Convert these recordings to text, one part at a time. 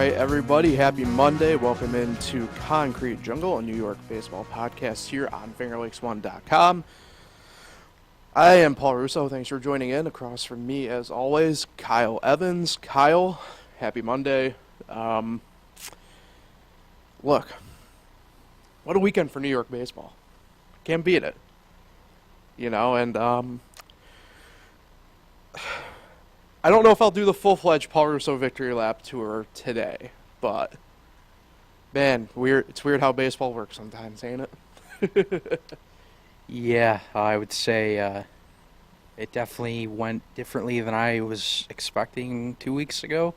right, everybody. Happy Monday. Welcome into Concrete Jungle, a New York baseball podcast here on FingerLakes1.com. I am Paul Russo. Thanks for joining in. Across from me, as always, Kyle Evans. Kyle, happy Monday. Look, what a weekend for New York baseball. Can't beat it. And I don't know if I'll do the full-fledged Paul Russo Victory Lap tour today, but, man, it's weird how baseball works sometimes, ain't it? Yeah, I would say it definitely went differently than I was expecting 2 weeks ago.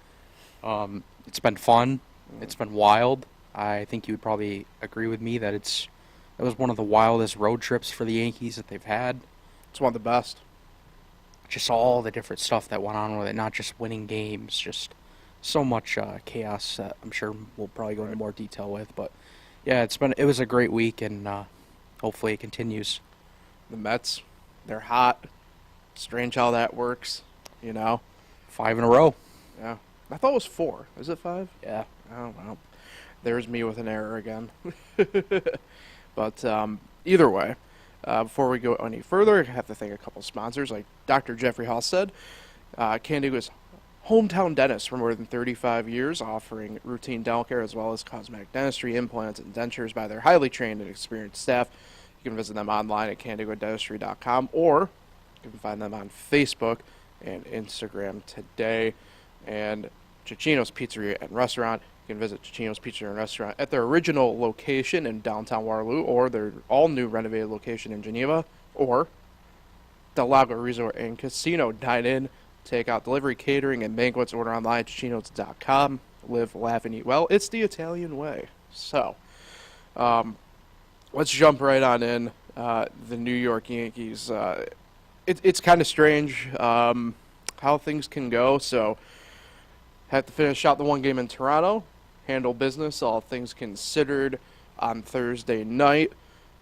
It's been fun. It's been wild. I think you would probably agree with me that it was one of the wildest road trips for the Yankees that they've had. It's one of the best. Just all the different stuff that went on with it, not just winning games, just so much chaos that I'm sure we'll probably go into more detail with. But yeah, it was a great week, and hopefully it continues. The Mets, they're hot. Strange how that works, 5 in a row. Yeah. I thought it was 4. Is it 5? Yeah. Oh, well. There's me with an error again. But either way, before we go any further, I have to thank a couple sponsors like Dr. Jeffrey Halstead, Candigua's hometown dentist for more than 35 years, offering routine dental care as well as cosmetic dentistry, implants, and dentures by their highly trained and experienced staff. You can visit them online at candiguadentistry.com, or you can find them on Facebook and Instagram today. And Cicino's Pizzeria and Restaurant. You can visit Cicino's Pizzeria and Restaurant at their original location in downtown Waterloo, or their all-new renovated location in Geneva, or Del Lago Resort and Casino. Dine in, take out, delivery, catering, and banquets. Order online at Cicinos.com. Live, laugh, and eat well. It's the Italian way. So, let's jump right on in. The New York Yankees. It's kind of strange how things can go. So, had to finish out the one game in Toronto, handle business, all things considered, on Thursday night.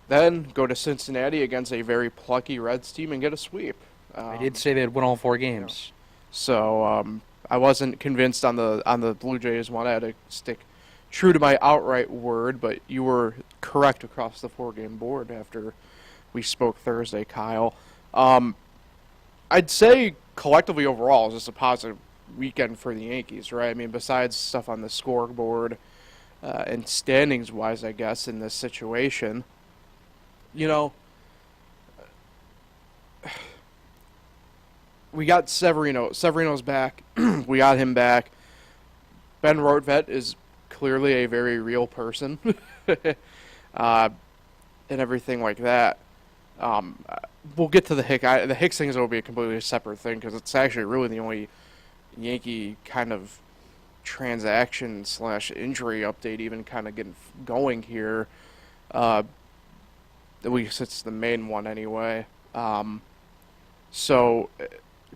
Then go to Cincinnati against a very plucky Reds team and get a sweep. I did say they'd win all 4 games. So I wasn't convinced on the Blue Jays one. I had to stick true to my outright word, but you were correct across the 4-game board after we spoke Thursday, Kyle. I'd say collectively overall it's just a positive weekend for the Yankees, right? I mean, besides stuff on the scoreboard and standings-wise, I guess, in this situation, we got Severino. Severino's back. We got him back. Ben Rortvedt is clearly a very real person and everything like that. We'll get to the Hicks thing will be a completely separate thing because it's actually really the only Yankee kind of transaction / injury update even kind of getting going here. At least it's the main one anyway. So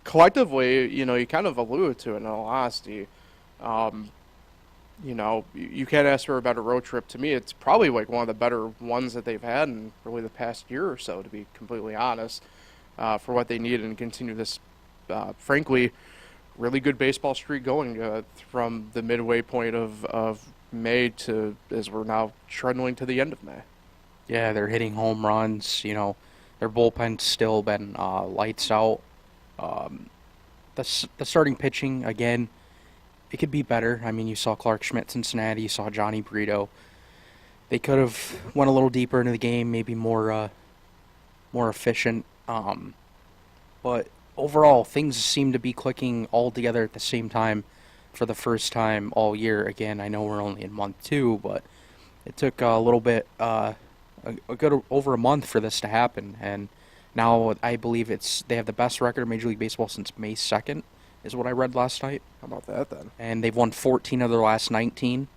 collectively, you kind of alluded to it in all honesty. You can't ask for a better road trip. To me, it's probably like one of the better ones that they've had in really the past year or so, to be completely honest, for what they need and continue this, frankly, really good baseball streak going from the midway point of May to as we're now trundling to the end of May. Yeah, they're hitting home runs. Their bullpen's still been lights out. The starting pitching, again, it could be better. I mean, you saw Clark Schmidt, Cincinnati. You saw Johnny Brito. They could have went a little deeper into the game, maybe more efficient. But overall, things seem to be clicking all together at the same time for the first time all year. Again, I know we're only in month 2, but it took a little bit, a good over a month for this to happen. And now I believe they have the best record in Major League Baseball since May 2nd, is what I read last night. How about that, then? And they've won 14 of their last 19.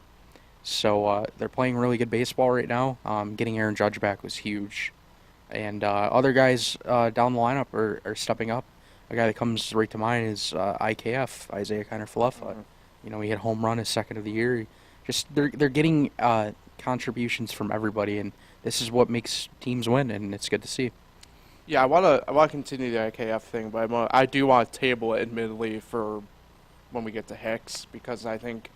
So they're playing really good baseball right now. Getting Aaron Judge back was huge. And other guys down the lineup are stepping up. A guy that comes right to mind is IKF, Isaiah Kiner-Falefa. Mm-hmm. He had a home run his second of the year. They're getting contributions from everybody, and this is what makes teams win, and it's good to see. Yeah, I want to continue the IKF thing, but I do want to table it, admittedly, for when we get to Hicks, because I think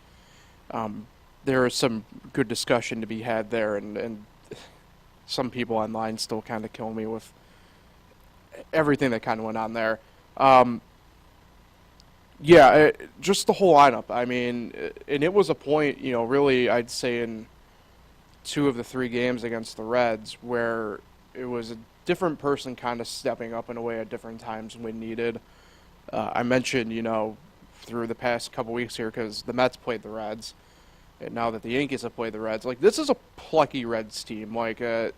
there is some good discussion to be had there, and some people online still kind of kill me with everything that kind of went on there. Yeah, just the whole lineup. I mean, and it was a point, really, I'd say in 2 of the 3 games against the Reds where it was a different person kind of stepping up in a way at different times when needed. I mentioned, through the past couple weeks here, because the Mets played the Reds, and now that the Yankees have played the Reds, like, this is a plucky Reds team. Like, that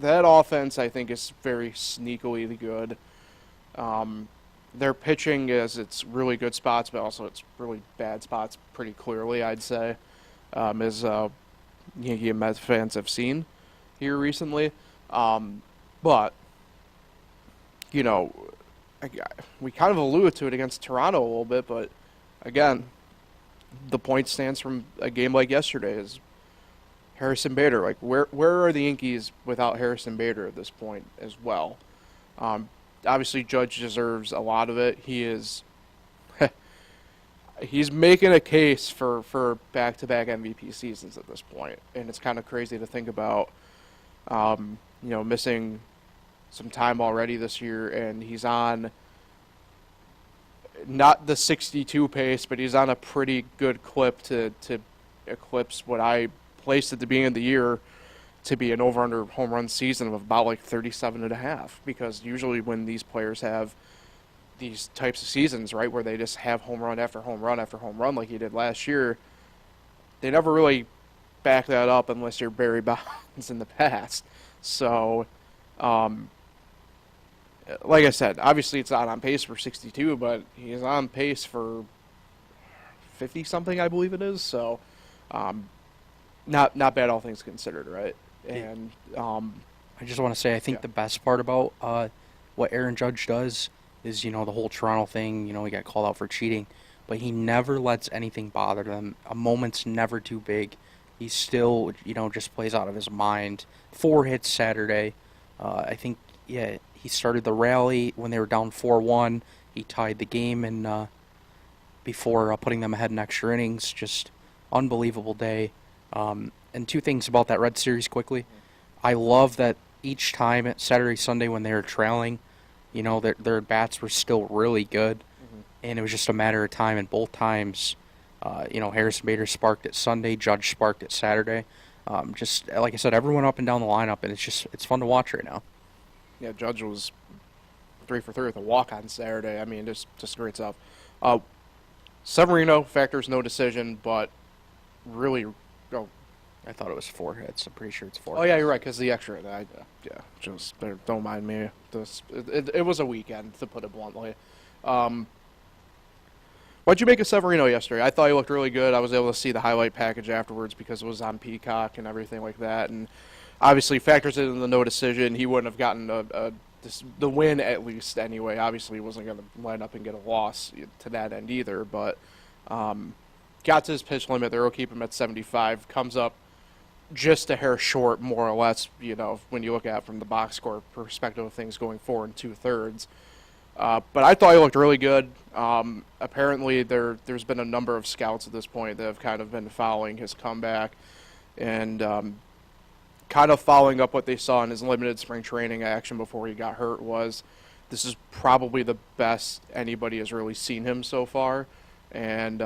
offense, I think, is very sneakily good. Their pitching is its really good spots, but also its really bad spots pretty clearly, I'd say, as Yankee and Mets fans have seen here recently. But, we kind of alluded to it against Toronto a little bit, but, again, the point stands from a game like yesterday is Harrison Bader. Like, where are the Yankees without Harrison Bader at this point as well? Obviously, Judge deserves a lot of it. He is he's making a case for back-to-back MVP seasons at this point, and it's kind of crazy to think about. Missing some time already this year, and he's on not the 62 pace, but he's on a pretty good clip to eclipse what I placed at the beginning of the year to be an over-under home run season of about like 37.5, because usually when these players have these types of seasons, right, where they just have home run after home run after home run like he did last year, they never really back that up unless you're Barry Bonds in the past. So, like I said, obviously it's not on pace for 62, but he's on pace for 50-something, I believe it is. So, not bad, all things considered, right? And I just want to say, I think the best part about what Aaron Judge does is, the whole Toronto thing. He got called out for cheating, but he never lets anything bother them. A moment's never too big. He still, just plays out of his mind. 4 hits Saturday. I think, he started the rally when they were down 4-1. He tied the game and before putting them ahead in extra innings. Just unbelievable day. And 2 things about that Red Series quickly. I love that each time at Saturday, Sunday when they were trailing, their bats were still really good. And it was just a matter of time, and both times, Harrison Bader sparked it Sunday, Judge sparked it Saturday. Just like I said, everyone up and down the lineup, and it's fun to watch right now. Yeah, Judge was 3 for 3 with a walk on Saturday. I mean, just great stuff. Severino factors no decision, but really, I thought it was 4 hits. I'm pretty sure it's 4. Oh yeah, you're right, because the extra. Just don't mind me. It was a weekend, to put it bluntly. What'd you make of Severino yesterday? I thought he looked really good. I was able to see the highlight package afterwards because it was on Peacock and everything like that. And obviously factors in the no decision. He wouldn't have gotten the win at least anyway. Obviously he wasn't going to line up and get a loss to that end either. But got to his pitch limit. They'll keep him at 75. Comes up just a hair short, more or less, when you look at it from the box score perspective of things going 4 2/3. But I thought he looked really good. Apparently, there's been a number of scouts at this point that have kind of been following his comeback and kind of following up what they saw in his limited spring training action before he got hurt. This is probably the best anybody has really seen him so far. And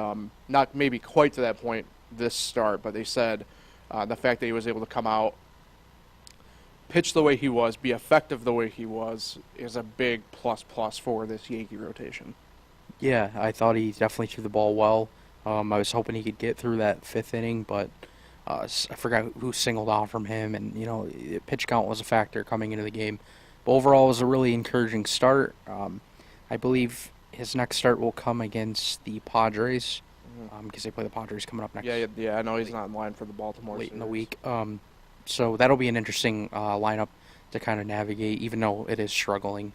not maybe quite to that point this start, but they said the fact that he was able to come out, pitch the way he was, be effective the way he was, is a big plus for this Yankee rotation. Yeah, I thought he definitely threw the ball well. I was hoping he could get through that 5th inning, but I forgot who singled out from him, and pitch count was a factor coming into the game. But overall, it was a really encouraging start. I believe his next start will come against the Padres, because they play the Padres coming up next. Yeah. I know he's not in line for the Baltimore late series. In the week. So that'll be an interesting lineup to kind of navigate, even though it is struggling.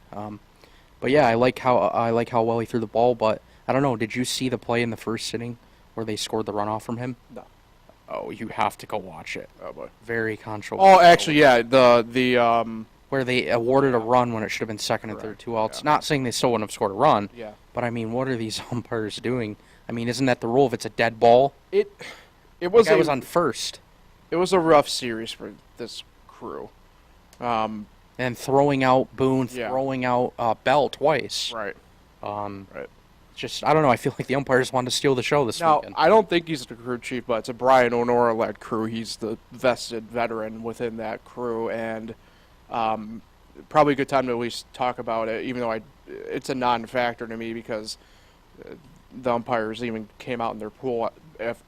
But yeah, I like how well he threw the ball. But I don't know. Did you see the play in the first inning where they scored the runoff from him? No. Oh, you have to go watch it. Oh boy. Very controversial. Oh, actually, yeah. The where they awarded a run when it should have been second and third, 2 outs. Yeah. Not saying they still wouldn't have scored a run. Yeah. But I mean, what are these umpires doing? I mean, isn't that the rule if it's a dead ball? It That was guy was on first. it was a rough series for this crew. Um, And throwing out Boone, yeah, throwing out Bell twice. right, Um, right. just, I don't know. I feel like the umpires wanted to steal the show this Now, weekend. I don't think he's the crew chief, but it's a Brian Onora-led crew. He's the vested veteran within that crew, and probably a good time to at least talk about it, even though it's a non-factor to me because the umpires even came out in their pool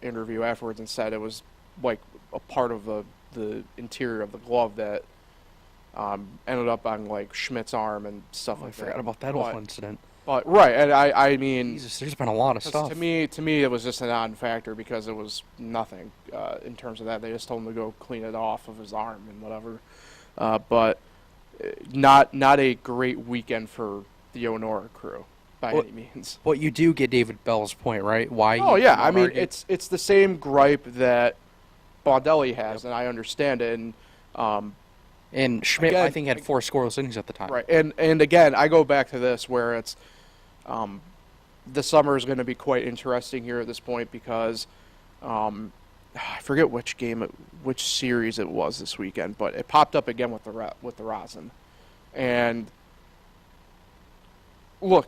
interview afterwards and said it was like a part of the interior of the glove that ended up on like Schmidt's arm and stuff I like that. forgot about that whole incident. But right, and I mean, Jesus, there's been a lot of 'cause stuff. to me, it was just a non-factor because it was nothing in terms of that. They just told him to go clean it off of his arm and whatever. But not a great weekend for the Onora crew by Well, any means. But you do get David Bell's point, right? Why? Oh he yeah, came out I and mean argued. it's the same gripe that Bondelli has, and I understand it. And Schmidt, I again, think, had 4 scoreless innings at the time. Right, and again, I go back to this where it's the summer is going to be quite interesting here at this point because I forget which series it was this weekend, but it popped up again with the rosin. And look,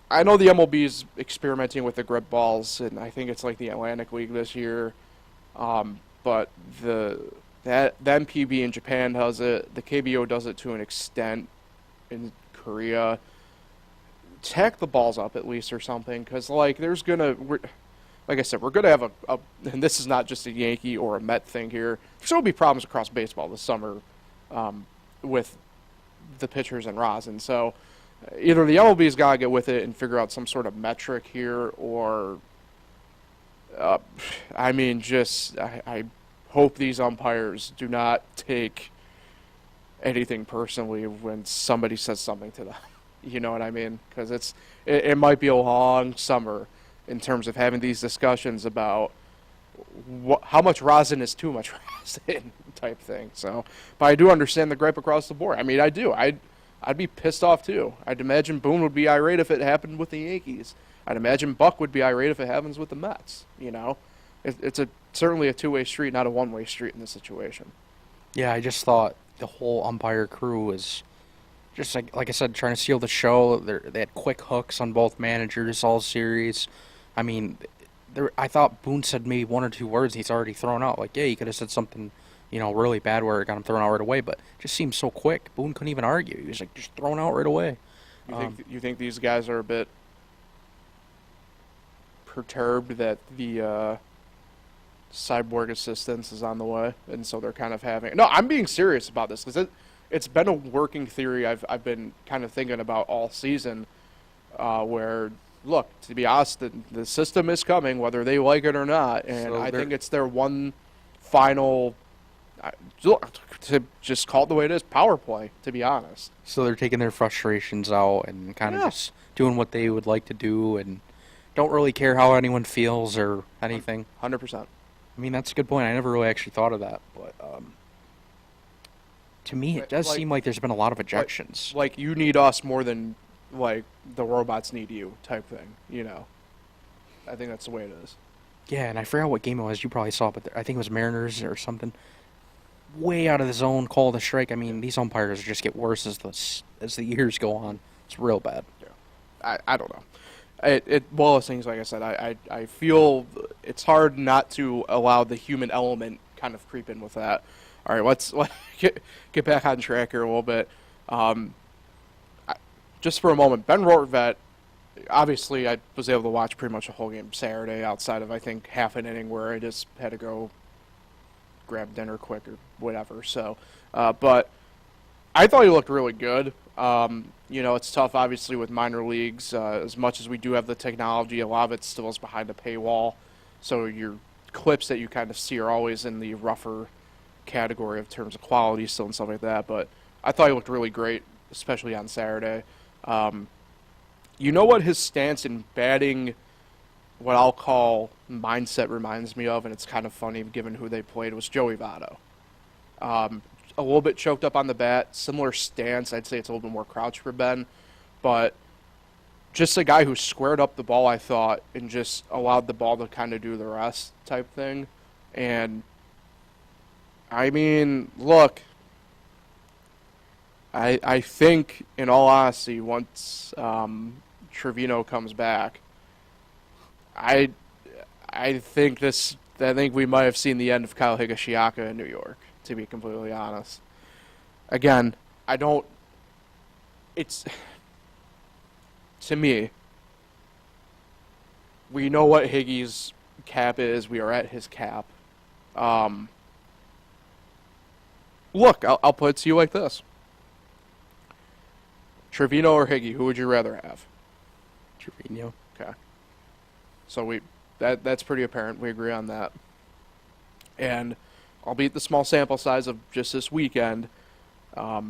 I know the MLB is experimenting with the grip balls, and I think it's like the Atlantic League this year. But the MPB in Japan does it. The KBO does it to an extent in Korea. Tack the balls up at least or something, because like like I said, we're gonna have and this is not just a Yankee or a Met thing here. There's gonna be problems across baseball this summer with the pitchers and rosin. So either the MLB's got to get with it and figure out some sort of metric here, or I mean, I hope these umpires do not take anything personally when somebody says something to them. You know what I mean? Because it might be a long summer in terms of having these discussions about how much rosin is too much rosin type thing. So, but I do understand the gripe across the board. I mean, I do. I'd be pissed off too. I'd imagine Boone would be irate if it happened with the Yankees. I'd imagine Buck would be irate if it happens with the Mets. You know, it's certainly a two-way street, not a one-way street in this situation. Yeah, I just thought the whole umpire crew was just like I said, trying to steal the show. They had quick hooks on both managers all series. I mean, I thought Boone said maybe 1 or 2 words he's already thrown out. Like, yeah, he could have said something, really bad where it got him thrown out right away, but it just seemed so quick. Boone couldn't even argue. He was like just thrown out right away. You think these guys are a bit perturbed that the cyborg assistance is on the way, and so they're kind of having. No, I'm being serious about this because it's been a working theory I've been kind of thinking about all season, where look, to be honest, the system is coming whether they like it or not, and So I think it's their one final. To just call it the way it is, power play. To be honest. So they're taking their frustrations out and kind of just doing what they would like to do and don't really care how anyone feels or anything. 100%. I mean, that's a good point. I never really actually thought of that, but to me, it does seem like there's been a lot of ejections. Like you need us more than like the robots need you type thing. I think that's the way it is. Yeah, and I forgot what game it was. You probably saw it, but I think it was Mariners or something. Way out of the zone, call the strike. I mean, these umpires just get worse as the years go on. It's real bad. Yeah, I don't know. One of those things, like I said, I feel it's hard not to allow the human element kind of creep in with that. All right, let's get back on track here a little bit. Just for a moment, Ben Rortvedt, obviously I was able to watch pretty much the whole game Saturday outside of, I think, half an inning where I just had to go grab dinner quick or whatever. So, but I thought he looked really good. It's tough, obviously, with minor leagues. As much as we do have the technology, a lot of it still is behind a paywall. So your clips that you kind of see are always in the rougher category of terms of quality still and stuff like that. But I thought he looked really great, especially on Saturday. You know what his stance in batting, what I'll call mindset, reminds me of, and it's kind of funny given who they played, was Joey Votto. A little bit choked up on the bat, similar stance. I'd say it's a little bit more crouch for Ben, but just a guy who squared up the ball, I thought, and just allowed the ball to kind of do the rest type thing. And, I mean, look, I think, in all honesty, once Trevino comes back, I I think we might have seen the end of Kyle Higashioka in New York, to be completely honest. Again, I don't. It's to me. We know what Higgy's cap is. We are at his cap. Look, I'll put it to you like this: Trevino or Higgy, who would you rather have? Trevino. Okay. So that's pretty apparent. We agree on that. And albeit the small sample size of just this weekend, I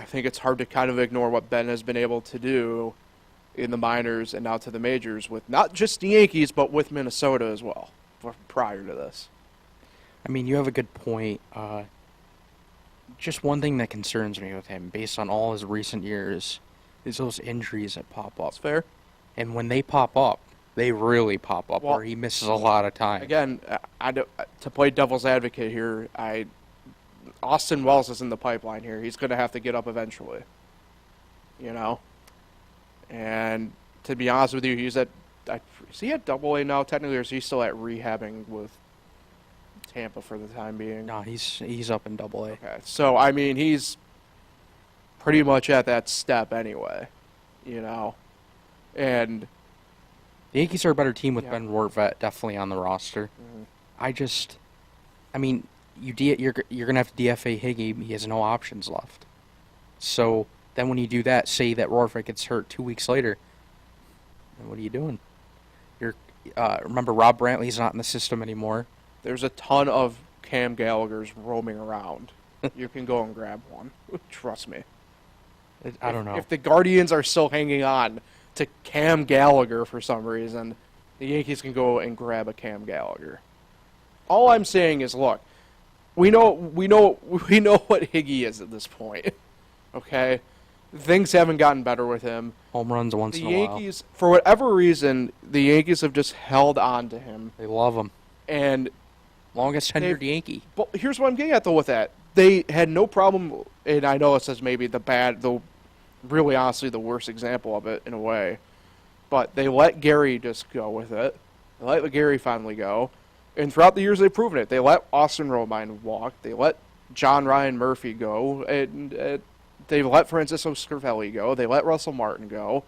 think it's hard to kind of ignore what Ben has been able to do in the minors and now to the majors with not just the Yankees, but with Minnesota as well prior to this. I mean, you have a good point. Just one thing that concerns me with him, based on all his recent years, is those injuries that pop up. That's fair. And when they pop up, they really pop up, Well, where he misses a lot of time. Again, to play devil's advocate here, Austin Wells is in the pipeline here. He's going to have to get up eventually. You know? And to be honest with you, is he at Double-A now technically, or is he still at rehabbing with Tampa for the time being? No, he's up in Double-A. Okay, so I mean, he's pretty much at that step anyway, you know, and The Yankees are a better team with Yeah. Ben Rortvedt definitely on the roster. I mean, you're gonna have to DFA Higgy. He has no options left. So then when you do that, say that Rortvedt gets hurt 2 weeks later, then what are you doing? Remember Rob Brantley's not in the system anymore. there's a ton of Cam Gallaghers roaming around. You can go and grab one. Trust me. I don't know. If the Guardians are still hanging on to Cam Gallagher for some reason, the Yankees can go and grab a Cam Gallagher. All I'm saying is, look, we know what Higgy is at this point. Okay, things haven't gotten better with him. Home runs once The in a while. Yankees, for whatever reason, the Yankees have just held on to him. They love him. And Longest tenured Yankee. but here's what I'm getting at though with that. They had no problem, and I know it says maybe really honestly the worst example of it in a way, but they let Gary just go with it. They let Gary finally go, and throughout the years they've proven it. They let Austin Romine walk. They let John Ryan Murphy go, and they let Francisco Scrivelli go. They let Russell Martin go.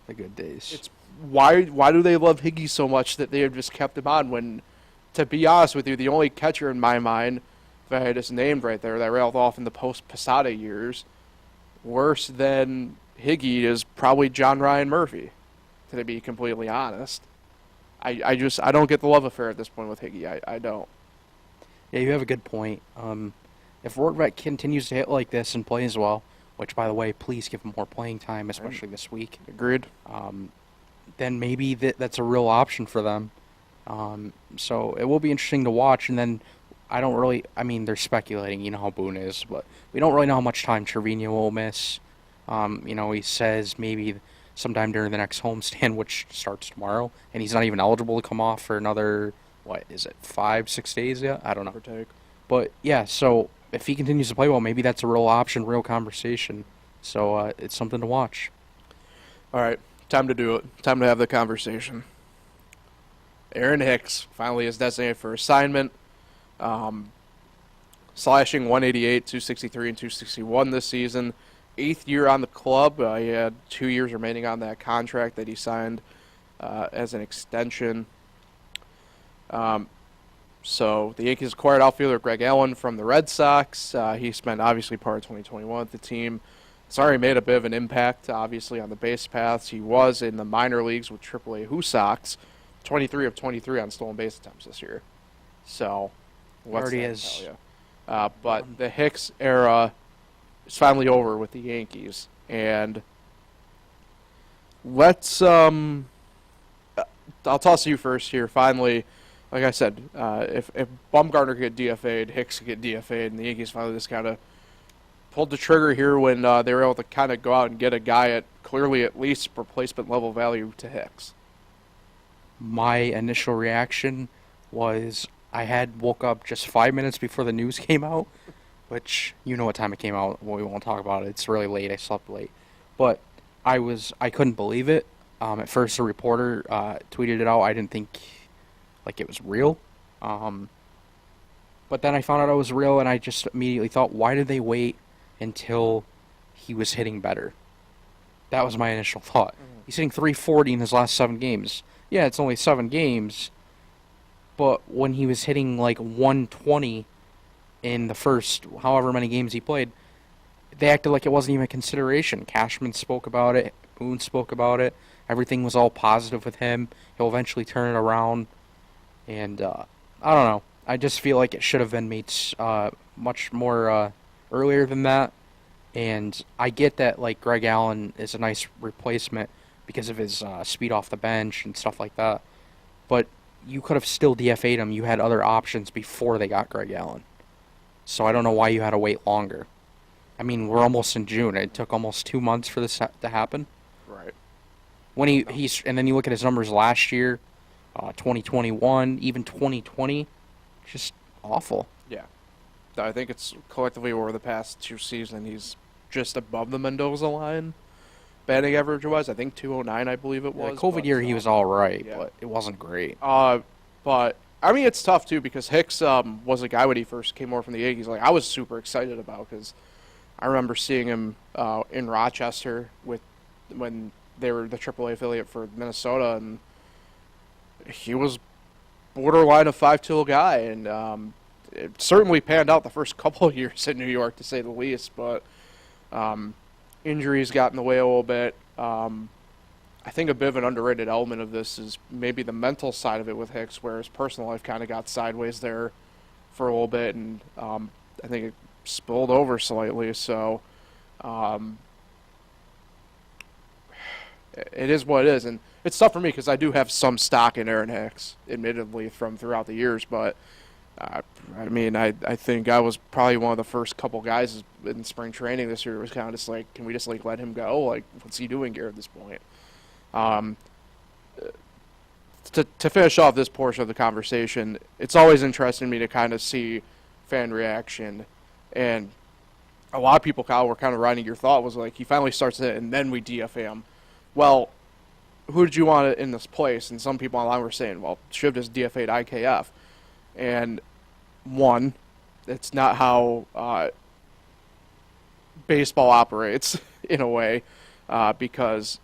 The good days. It's why do they love Higgy so much that they have just kept him on when, to be honest with you, the only catcher in my mind that I just named right there that railed off in the post-Posada years, worse than Higgy, is probably John Ryan Murphy, to be completely honest. I don't get the love affair at this point with Higgy. I don't. Yeah, you have a good point. If Rortvedt continues to hit like this and play as well, which, by the way, please give him more playing time, especially this week. Agreed. Then maybe that's a real option for them. So it will be interesting to watch. And then they're speculating, you know how Boone is, but we don't really know how much time Trevino will miss. He says maybe sometime during the next homestand, which starts tomorrow, and he's not even eligible to come off for another, 5-6 days yet? I don't know. Take. But yeah, so if he continues to play well, maybe that's a real option, real conversation. So it's something to watch. All right, time to do it. Time to have the conversation. Aaron Hicks finally is designated for assignment. Slashing 188, 263, and 261 this season. 8th year on the club. He had 2 years remaining on that contract that he signed as an extension. So the Yankees acquired outfielder Greg Allen from the Red Sox. He spent obviously part of 2021 with the team. He's already made a bit of an impact, obviously, on the base paths. He was in the minor leagues with AAA Who Sox, 23 of 23 on stolen base attempts this year. So, what's Already that is. tell you? But the Hicks era is finally over with the Yankees. And let's, I'll toss you first here. Finally, like I said, if Bumgarner could get DFA'd, Hicks could get DFA'd, and the Yankees finally just kind of pulled the trigger here when they were able to kind of go out and get a guy at clearly at least replacement level value to Hicks. My initial reaction was I had woke up just 5 minutes before the news came out, which you know what time it came out. Well, we won't talk about it. It's really late. I slept late, but I couldn't believe it. At first, the reporter tweeted it out. I didn't think like it was real. Um, but then I found out it was real, and I just immediately thought, why did they wait until he was hitting better? That was my initial thought. He's hitting 340 in his last 7 games. Yeah, it's only 7 games, but when he was hitting like 120 in the first however many games he played, they acted like it wasn't even a consideration. Cashman spoke about it. Boone spoke about it. Everything was all positive with him. He'll eventually turn it around. And I don't know. I just feel like it should have been made much more earlier than that. And I get that like Greg Allen is a nice replacement because of his speed off the bench and stuff like that. But you could have still DFA'd him. You had other options before they got Greg Allen. So I don't know why you had to wait longer. I mean, we're almost in June. It took almost 2 months for this to happen. Right. When he's and then you look at his numbers last year, 2021, even 2020, just awful. Yeah. I think it's collectively over the past 2 seasons, he's just above the Mendoza line, batting average wise. I think 209, I believe it was. The COVID year, he was all right, yeah. but it wasn't great. But I mean, it's tough too because Hicks was a guy when he first came over from the Yankees. Like I was super excited about because I remember seeing him in Rochester when they were the AAA affiliate for Minnesota, and he was borderline a 5-tool guy, and it certainly panned out the first couple of years in New York, to say the least. But injuries got in the way a little bit. I think a bit of an underrated element of this is maybe the mental side of it with Hicks, where his personal life kind of got sideways there for a little bit, and I think it spilled over slightly. So it is what it is, and it's tough for me because I do have some stock in Aaron Hicks, admittedly, from throughout the years. But I mean, I think I was probably one of the first couple guys in spring training this year who was kind of just like, can we just like let him go? Like, what's he doing here at this point? To finish off this portion of the conversation, it's always interesting to me to kind of see fan reaction, and a lot of people, Kyle, were kind of riding your thought was like, he finally starts it and then we DFA him. Well, who did you want in this place? And some people online were saying, well, should have just DFA'd IKF. And one, it's not how baseball operates in a way, because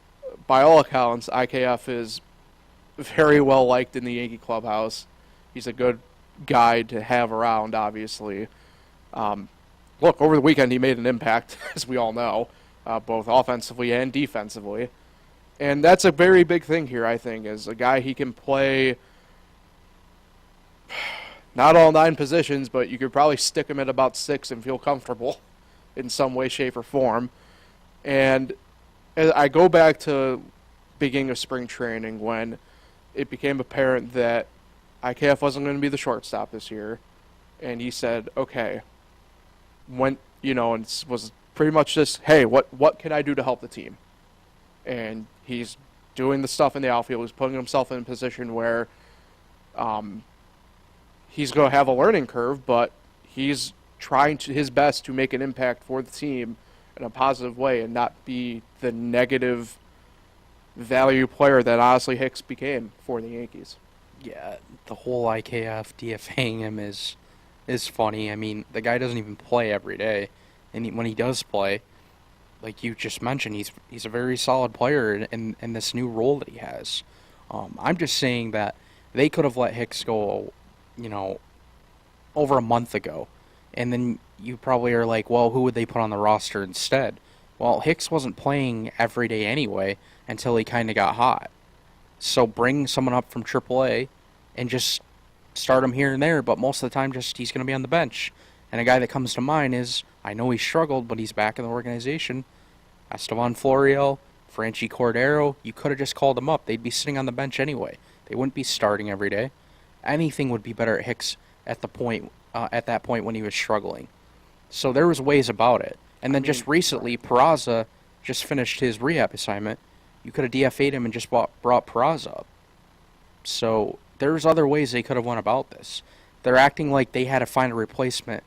by all accounts, IKF is very well liked in the Yankee clubhouse. He's a good guy to have around, obviously. Look, over the weekend he made an impact, as we all know, both offensively and defensively. And that's a very big thing here, I think, is a guy he can play not all 9 positions, but you could probably stick him at about 6 and feel comfortable in some way, shape, or form. And I go back to beginning of spring training when it became apparent that IKF wasn't going to be the shortstop this year. And he said, okay, and it was pretty much just, hey, what can I do to help the team? And he's doing the stuff in the outfield. He's putting himself in a position where he's going to have a learning curve, but he's trying his best to make an impact for the team in a positive way and not be the negative value player that honestly Hicks became for the Yankees. Yeah, the whole IKF DFAing him is funny. I mean, the guy doesn't even play every day, and when he does play, like you just mentioned, he's a very solid player in this new role that he has. I'm just saying that they could have let Hicks go, over a month ago, and then you probably are like, well, who would they put on the roster instead? Well, Hicks wasn't playing every day anyway until he kind of got hot. So bring someone up from AAA and just start him here and there, but most of the time he's going to be on the bench. And a guy that comes to mind is, I know he struggled, but he's back in the organization, Estevan Florial, Franchi Cordero. You could have just called them up. They'd be sitting on the bench anyway. They wouldn't be starting every day. Anything would be better at Hicks at that point when he was struggling. So there was ways about it. And then just recently, Peraza just finished his rehab assignment. You could have DFA'd him and just brought Peraza up. So there's other ways they could have went about this. They're acting like they had to find a replacement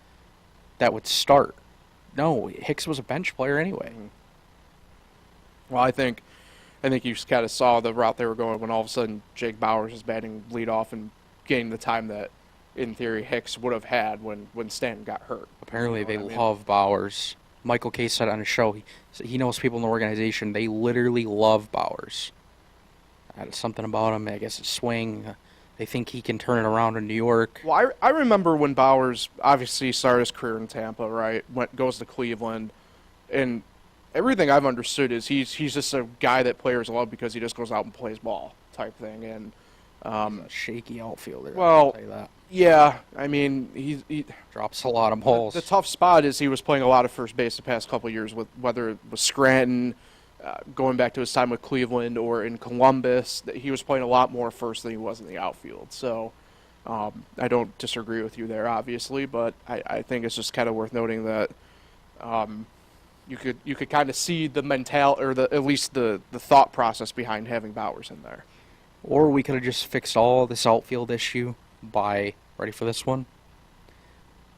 that would start. No, Hicks was a bench player anyway. Well, I think you kind of saw the route they were going when all of a sudden Jake Bauers was batting leadoff and getting the time that, in theory, Hicks would have had when Stanton got hurt. Apparently, You know they what I mean? love Bowers. Michael Kay said on his show he knows people in the organization. They literally love Bowers. Something about him. I guess his swing. They think he can turn it around in New York. Well, I remember when Bowers obviously started his career in Tampa, right? Goes to Cleveland, and everything I've understood is he's just a guy that players love because he just goes out and plays ball type thing. And He's a shaky outfielder. well, I'll tell you that. yeah, I mean he Drops a lot of balls. the tough spot is he was playing a lot of first base the past couple of years with whether it was Scranton, going back to his time with Cleveland or in Columbus. He was playing a lot more first than he was in the outfield. So I don't disagree with you there, obviously, but I think it's just kind of worth noting that you could kind of see the or at least the thought process behind having Bowers in there. Or we could have just fixed all this outfield issue by, ready for this one?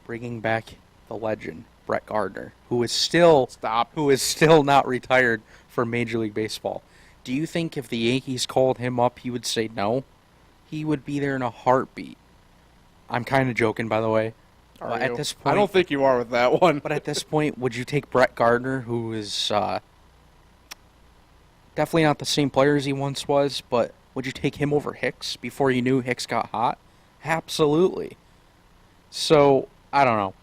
Bringing back the legend, Brett Gardner, who is still not retired from Major League Baseball. Do you think if the Yankees called him up, he would say no? He would be there in a heartbeat. I'm kind of joking, by the way. But at this point, I don't think you are with that one. But at this point, would you take Brett Gardner, who is definitely not the same player as he once was, but would you take him over Hicks before you knew Hicks got hot? Absolutely. So, I don't know.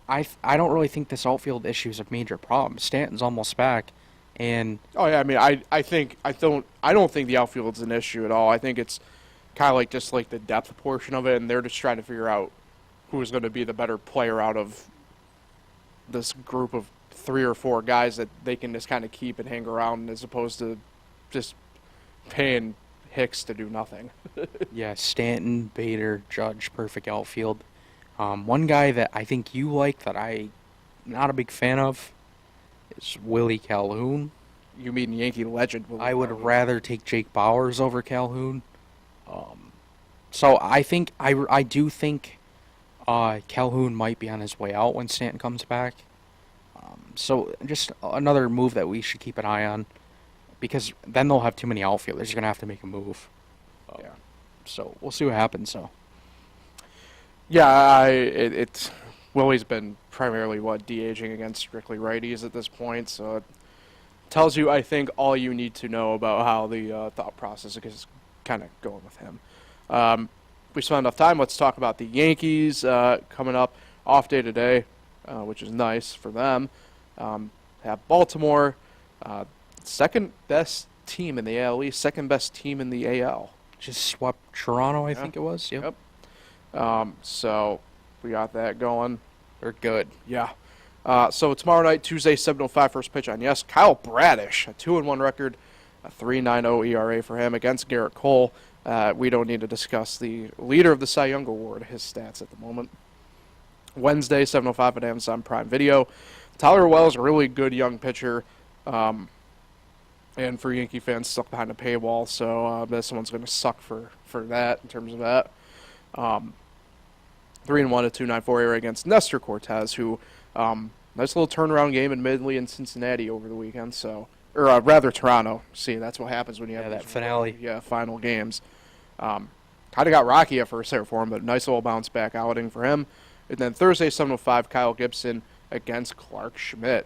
I don't really think this outfield issue is a major problem. Stanton's almost back, and oh yeah, I mean, I don't think the outfield's an issue at all. I think it's kind of like just like the depth portion of it, and they're just trying to figure out who is going to be the better player out of this group of 3 or 4 guys that they can just kind of keep and hang around, as opposed to just paying Hicks to do nothing. yeah, Stanton, Bader, Judge, perfect outfield. One guy that I think you like that I'm not a big fan of is Willie Calhoun. You mean Yankee legend? I would rather take Jake Bowers over Calhoun. So I think I do think Calhoun might be on his way out when Stanton comes back. So just another move that we should keep an eye on, because then they'll have too many outfielders. You're gonna have to make a move. Yeah. So we'll see what happens. So. Yeah, it's Willie's been primarily DHing against strictly righties at this point, so it tells you, I think, all you need to know about how the thought process is kind of going with him. We spent enough time. Let's talk about the Yankees coming up. Off day today, which is nice for them. Have Baltimore, second best team in the AL East, second best team in the AL. Just swept Toronto, I think it was. Yep. So we got that going. They're good. Yeah. So tomorrow night, Tuesday, 7:05 first pitch on yes. Kyle Bradish, a 2-1 record, a 3.90 ERA for him against Garrett Cole. We don't need to discuss the leader of the Cy Young Award, his stats at the moment. Wednesday, 7:05 at Amazon Prime Video. Tyler Wells, a really good young pitcher. And for Yankee fans stuck behind a paywall, so this one's going to suck for that in terms of that. 3-1 at 2.94 ERA against Nestor Cortez, who nice little turnaround game admittedly in Cincinnati over the weekend. So, or rather Toronto. See, that's what happens when you have that finale. Final games. Kind of got rocky at first there for him, but nice little bounce back outing for him. And then Thursday, 7:05, Kyle Gibson against Clark Schmidt.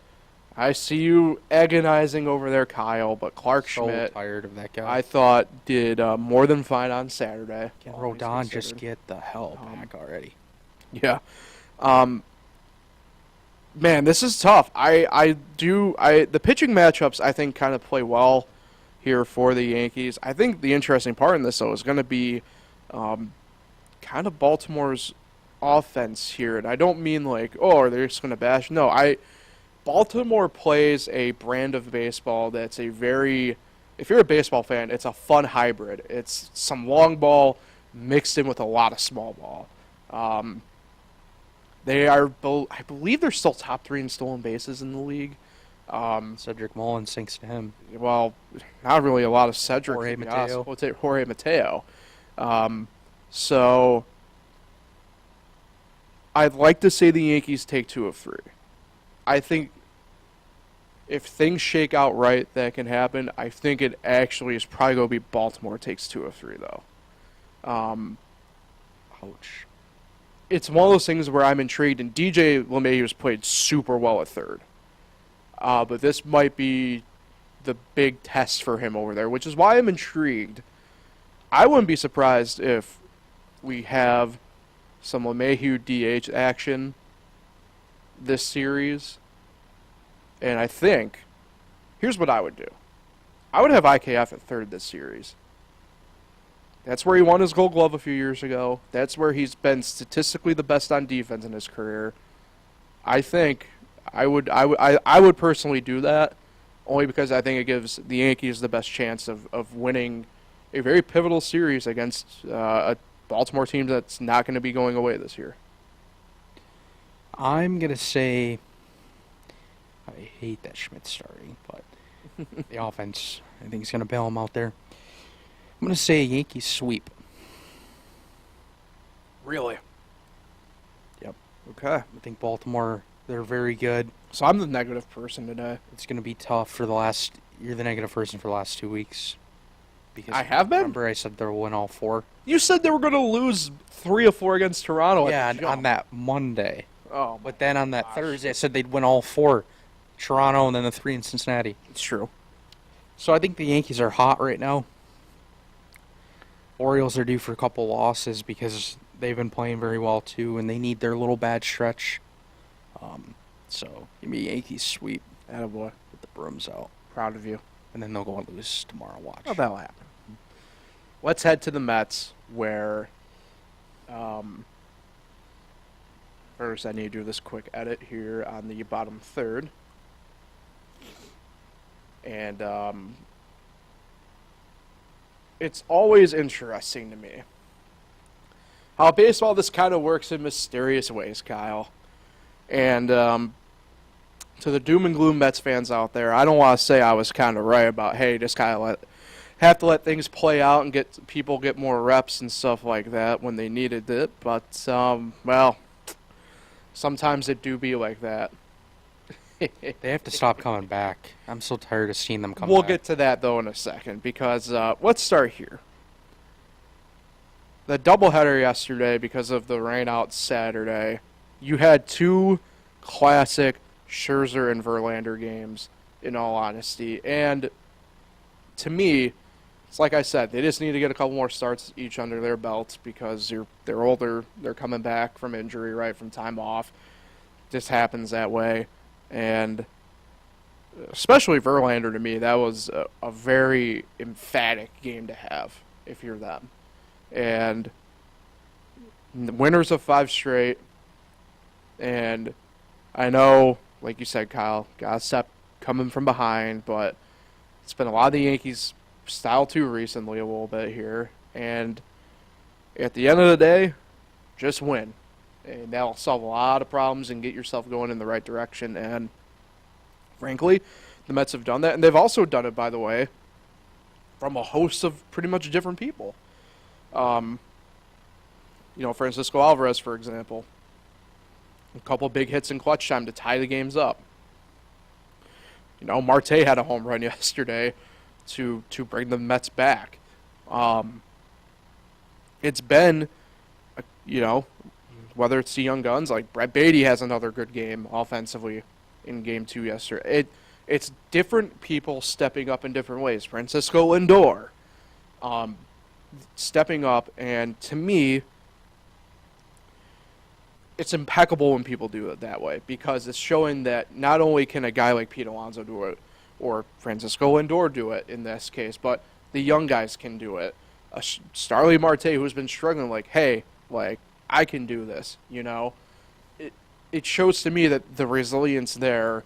I see you agonizing over there, Kyle, but Clark Schmidt, tired of that guy. I thought did more than fine on Saturday. Can Rodon just get the hell back already? Yeah. Man, this is tough. The pitching matchups I think kind of play well here for the Yankees. I think the interesting part in this though is going to be kind of Baltimore's offense here, and I don't mean like, oh, are they just going to bash? No, Baltimore plays a brand of baseball that's a very, if you're a baseball fan, it's a fun hybrid. It's some long ball mixed in with a lot of small ball. They are, I believe they're still top 3 in stolen bases in the league. Cedric Mullins, thanks to him. Well, not really a lot of Cedric. Jorge Mateo. Jorge Mateo. So I'd like to say the Yankees take 2 of 3. I think if things shake out right, that can happen. I think it actually is probably going to be Baltimore takes 2 of 3, though. Ouch. It's one of those things where I'm intrigued, and DJ LeMahieu has played super well at third. But this might be the big test for him over there, which is why I'm intrigued. I wouldn't be surprised if we have some LeMahieu DH action this series. And I think, here's what I would do. I would have IKF at third this series. That's where he won his Gold Glove a few years ago. That's where he's been statistically the best on defense in his career. I think I would personally do that, only because I think it gives the Yankees the best chance of winning a very pivotal series against a Baltimore team that's not going to be going away this year. I'm going to say, I hate that Schmidt's starting, but the offense, I think, is going to bail him out there. I'm going to say a Yankees sweep. Really? Yep. Okay. I think Baltimore, they're very good. So I'm the negative person today. It's going to be tough for you're the negative person for the last 2 weeks. Because I have been? Remember I said they'll win all 4? You said they were going to lose 3 of 4 against Toronto. Yeah, at the on that Monday. Oh, But then on that Thursday, I said they'd win all 4. Toronto and then the 3 in Cincinnati. it's true. So I think the Yankees are hot right now. Orioles are due for a couple losses because they've been playing very well too, and they need their little bad stretch. So give me a Yankees sweep Attaboy. with the brooms out, Proud of you. and then they'll go and lose tomorrow. Watch. Oh, that'll happen. Let's head to the Mets, where first I need to do this quick edit here on the bottom third. And it's always interesting to me how baseball this kind of works in mysterious ways, Kyle. And to the doom and gloom Mets fans out there, I don't want to say I was kind of right about, hey, just kind of have to let things play out and get people get more reps and stuff like that when they needed it. But, well, sometimes it do be like that. They have to stop coming back. I'm so tired of seeing them come We'll back. get to that, though, in a second, because let's start here. The doubleheader yesterday, because of the rain out Saturday, you had 2 classic Scherzer and Verlander games, in all honesty. And to me, it's like I said, they just need to get a couple more starts each under their belts because they're older, they're coming back from injury, right, from time off. Just happens that way. And especially Verlander, to me, that was a very emphatic game to have if you're them. And the winners of 5 straight. And I know, like you said, Kyle, got to stop coming from behind, but it's been a lot of the Yankees' style too recently a little bit here. And at the end of the day, just win. And that'll solve a lot of problems and get yourself going in the right direction. And frankly, the Mets have done that. And they've also done it, by the way, from a host of pretty much different people. Francisco Alvarez, for example. A couple big hits in clutch time to tie the games up. Marte had a home run yesterday to bring the Mets back. It's been, whether it's the young guns, like Brett Beatty has another good game offensively in Game 2 yesterday. It's different people stepping up in different ways. Francisco Lindor stepping up, and to me, it's impeccable when people do it that way because it's showing that not only can a guy like Pete Alonso do it or Francisco Lindor do it in this case, but the young guys can do it. Starly Marte, who's been struggling, I can do this, It shows to me that the resilience there,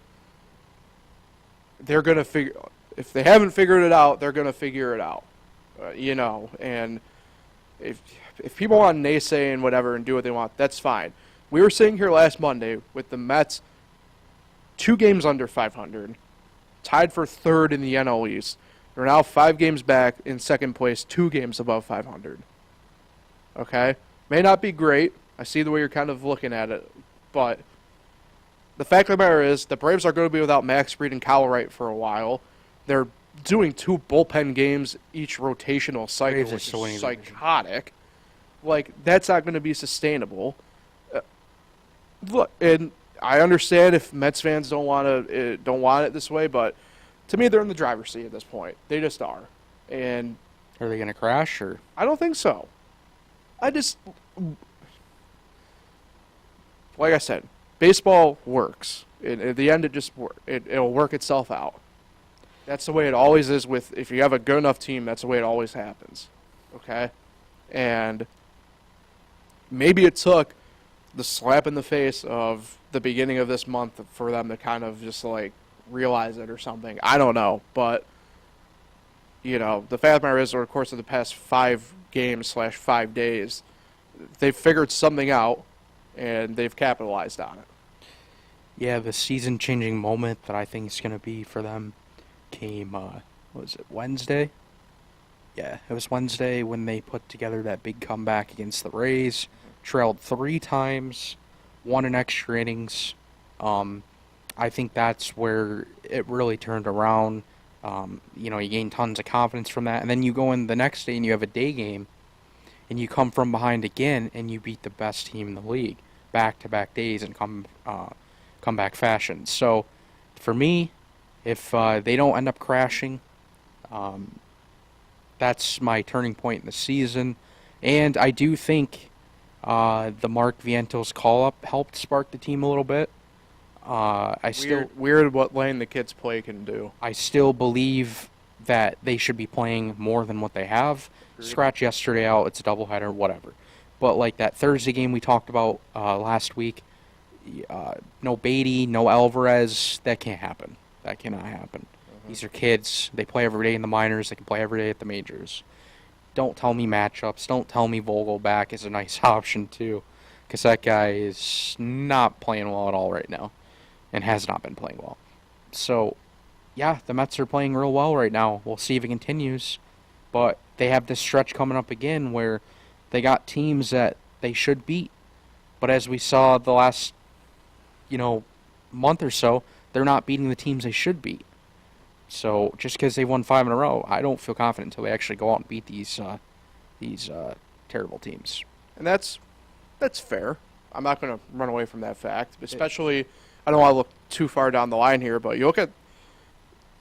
they're going to figure, if they haven't figured it out, they're going to figure it out, and if people want to naysay and whatever and do what they want, that's fine. We were sitting here last Monday with the Mets 2 games under 500, tied for 3rd in the NL East. They're now 5 games back in 2nd place, 2 games above 500. Okay? May not be great, I see the way you're kind of looking at it, but the fact of the matter is the Braves are going to be without Max Fried and Kyle Wright for a while. They're doing 2 bullpen games each rotational cycle, Braves are which so is psychotic. Like, that's not going to be sustainable. Look, and I understand if Mets fans don't want it this way, but to me, they're in the driver's seat at this point. They just are, and Are they going to crash or? I don't think so. I just, like I said, baseball works. At the end, it'll work itself out. That's the way it always is. If you have a good enough team, that's the way it always happens. Okay, and maybe it took the slap in the face of the beginning of this month for them to kind of just like realize it or something. I don't know, but the fact of the matter is, over the course of the past 5 games / 5 days, they've figured something out and they've capitalized on it. Yeah, the season-changing moment that I think is going to be for them came, was it Wednesday? Yeah, it was Wednesday when they put together that big comeback against the Rays, trailed 3 times, won in extra innings. I think that's where it really turned around. You gain tons of confidence from that, and then you go in the next day and you have a day game, and you come from behind again, and you beat the best team in the league, back-to-back days in comeback fashion. So, for me, if they don't end up crashing, that's my turning point in the season. And I do think the Mark Vientos call-up helped spark the team a little bit. Weird what lane the kids play can do. I still believe that they should be playing more than what they have. Agreed. Scratch yesterday out, it's a doubleheader, whatever. But like that Thursday game we talked about last week, no Beatty, no Alvarez, that can't happen. That cannot happen. These are kids. They play every day in the minors. They can play every day at the majors. Don't tell me matchups. Don't tell me Vogelback is a nice option, too, because that guy is not playing well at all right now and has not been playing well. So, yeah, the Mets are playing real well right now. We'll see if it continues. But they have this stretch coming up again where they got teams that they should beat. But as we saw the last, month or so, they're not beating the teams they should beat. So just because they won 5 in a row, I don't feel confident until they actually go out and beat these terrible teams. And that's fair. I'm not going to run away from that fact. Especially, I don't want to look too far down the line here, but you look at,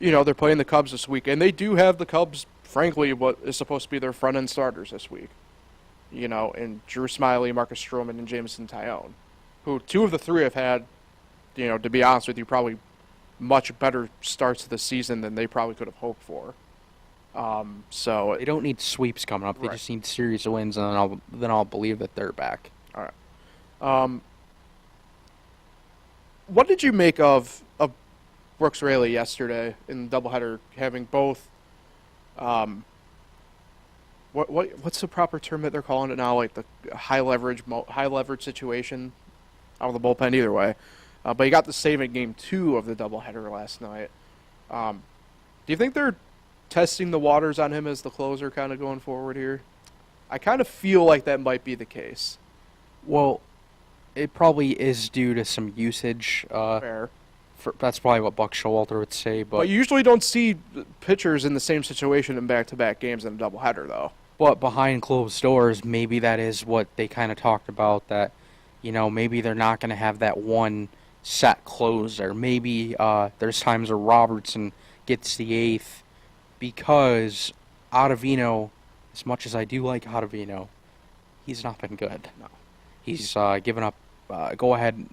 they're playing the Cubs this week, and they do have the Cubs, frankly, what is supposed to be their front-end starters this week. And Drew Smyly, Marcus Stroman, and Jameson Tyone, who 2 of the 3 have had, to be honest with you, probably much better starts to the season than they probably could have hoped for. So they don't need sweeps coming up. They just need series of wins, and then I'll believe that they're back. All right. What did you make of Brooks Raley yesterday in the doubleheader, having both? What's the proper term that they're calling it now? Like the high leverage situation out of the bullpen. Either way. But he got the save in Game 2 of the doubleheader last night. Do you think they're testing the waters on him as the closer kind of going forward here? I kind of feel like that might be the case. Well, it probably is due to some usage. Fair. That's probably what Buck Showalter would say. But you usually don't see pitchers in the same situation in back-to-back games in a doubleheader, though. But behind closed doors, maybe that is what they kind of talked about, that, maybe they're not going to have that one set closer. Maybe there's times where Robertson gets the 8th because Ottavino, as much as I do like Ottavino, he's not been good. No. He's given up go-ahead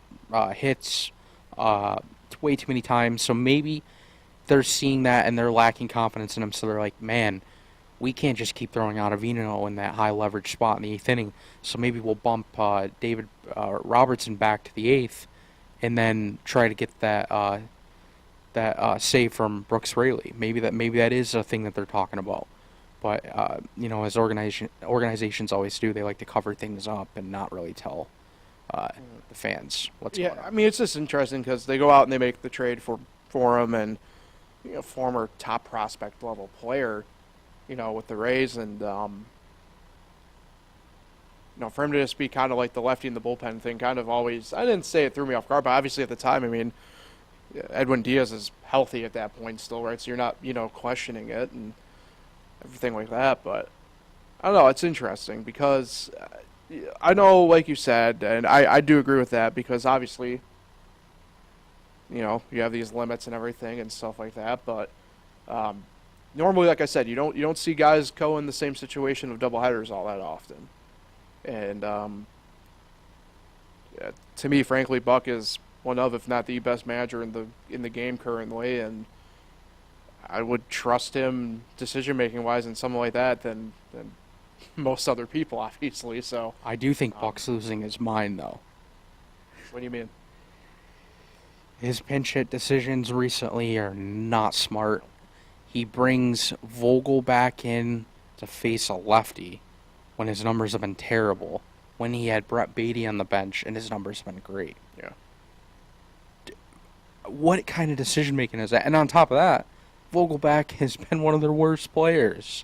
hits way too many times. So maybe they're seeing that and they're lacking confidence in him. So they're like, man, we can't just keep throwing Ottavino in that high-leverage spot in the 8th inning. So maybe we'll bump David Robertson back to the 8th and then try to get that save from Brooks Raley. Maybe that is a thing that they're talking about. But as organizations always do, they like to cover things up and not really tell the fans what's going on. I mean, it's just interesting because they go out and they make the trade for him, and former top prospect level player, with the Rays, and for him to just be kind of like the lefty in the bullpen thing, kind of always. I didn't say it threw me off guard, but obviously at the time, I mean, Edwin Diaz is healthy at that point still, right? So you're not, questioning it and everything like that. But I don't know. It's interesting because I know, like you said, and I do agree with that because obviously, you have these limits and everything and stuff like that. But normally, like I said, you don't see guys go in the same situation of doubleheaders all that often. And yeah, to me, frankly, Buck is one of, if not the best manager in the game currently, and I would trust him decision making wise and something like that than most other people, obviously. So I do think Buck's losing his mind, though. what do you mean? His pinch hit decisions recently are not smart. He brings Vogel back in to face a lefty when his numbers have been terrible. When he had Brett Beatty on the bench and his numbers have been great. Yeah. What kind of decision making is that? And on top of that, Vogelback has been one of their worst players.